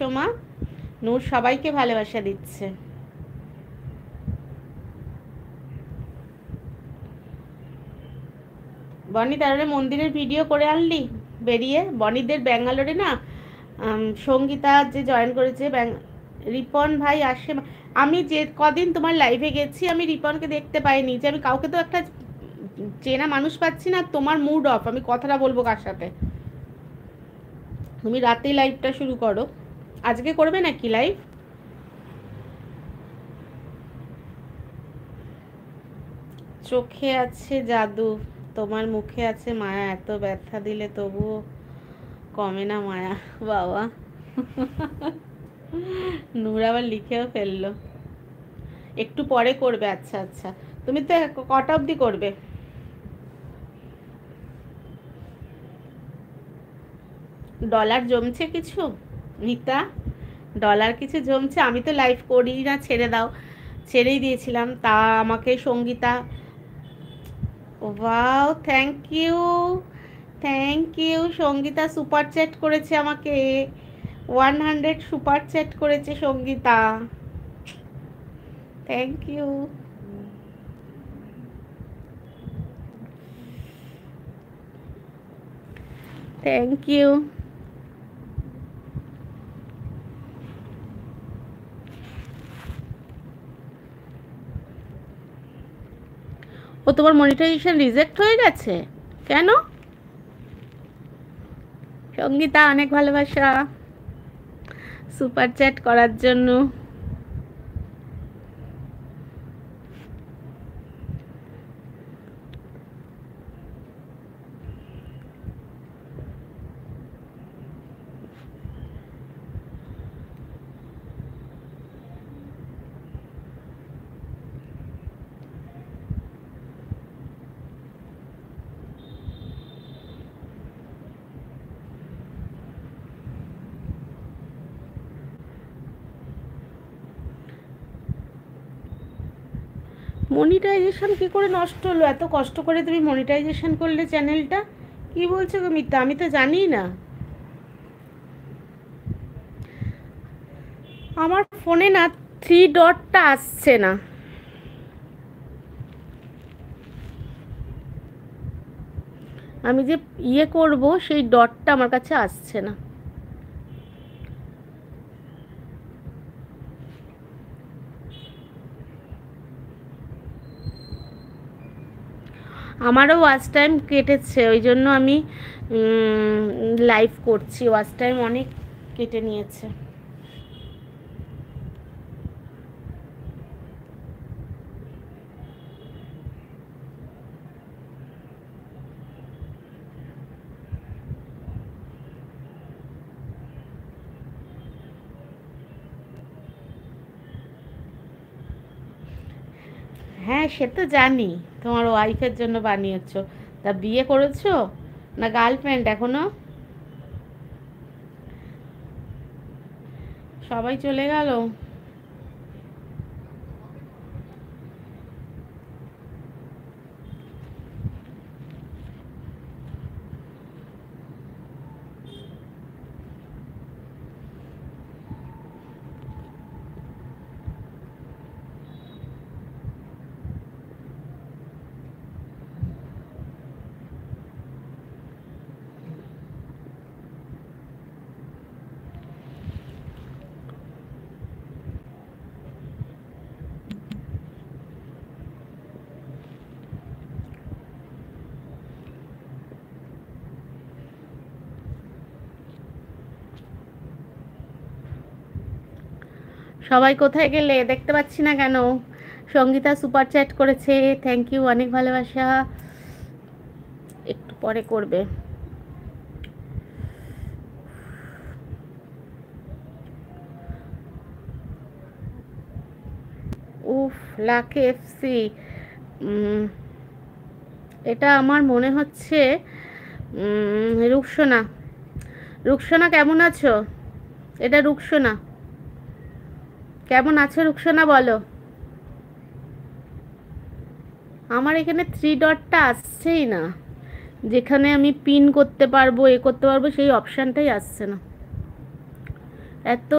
এসো মা। নূর সবাইকে ভালোবাসা দিচ্ছে। বনি তাহলে মন্দিরের ভিডিও করে আনলি বেরিয়ে? বনিদের ব্যাঙ্গালোরে না সঙ্গীতা যে জয়েন করেছে রিপন ভাই আসে। আমি যে কদিন তোমার লাইভে গেছি আমি রিপনকে দেখতে পাইনি, যে আমি কাউকে তো একটা চেনা মানুষ পাচ্ছি না। তোমার মুড অফ, আমি কথাটা বলবো কার সাথে? তুমি রাতেই লাইভটা শুরু করো। আজকে করবে নাকি লাইভ? চোখে আছে জাদু, তোমার মুখে আছে মায়া, এত ব্যথা দিলে তবুও কমে না মায়া। বাবা, নূর আবার লিখেও ফেললো। একটু পরে করবে? আচ্ছা আচ্ছা। তুমি তো কটা অবধি করবে? ডলার জমছে কিছু মিতা? ডলার কিছু জমছে? আমি তো লাইভ করি না, ছেড়ে দাও। ছেড়েই দিয়েছিলাম। তা আমাকে Sangita, wow thank you, thank you. Sangita super chat করেছে আমাকে, 100 সুপার চ্যাট করেছে Sangita, thank you. Thank you. ও তোমার মনিটাইজেশন রিজেক্ট হয়ে গেছে কেন? সঙ্গীতা অনেক ভালোবাসা সুপার চ্যাট করার জন্য। মনিটাইজেশন কি করে নষ্ট হলো? এত কষ্ট করে তুমি মনিটাইজেশন করলে চ্যানেলটা, কি বলছো গো মিতা? আমি তো জানি না। আমার ফোনে না থ্রি ডটটা আসছে না। আমি যে করব সেই ডটটা আমার কাছে আসছে না। আমারও ওয়াচ টাইম কেটেছে, ওই জন্য আমি লাইভ করছি। ওয়াচ টাইম অনেক কেটে নিয়েছে। হ্যাঁ সে তো জানি, তোমার ওয়াইফের জন্য বানিয়েছো। তা বিয়ে করেছো না গার্লফ্রেন্ড এখনো? সবাই চলে গেল। সবাই কোথায় গেলে? দেখতে পাচ্ছি না কেন? সঙ্গীতা সুপার চ্যাট করেছে, থ্যাংক ইউ, অনেক ভালোবাসা। একটু পরে করবে। উফ, লাখ এফসি। এটা আমার মনে হচ্ছে রুকসোনা। রুকসোনা কেমন আছো? এটা রুকসোনা। কেমন আছো রুকসোনা বলো? আমার এখানে থ্রি ডটটা আসছেই না, যেখানে আমি পিন করতে পারবো, করতে পারবো, সেই অপশানটাই আসছে না। এত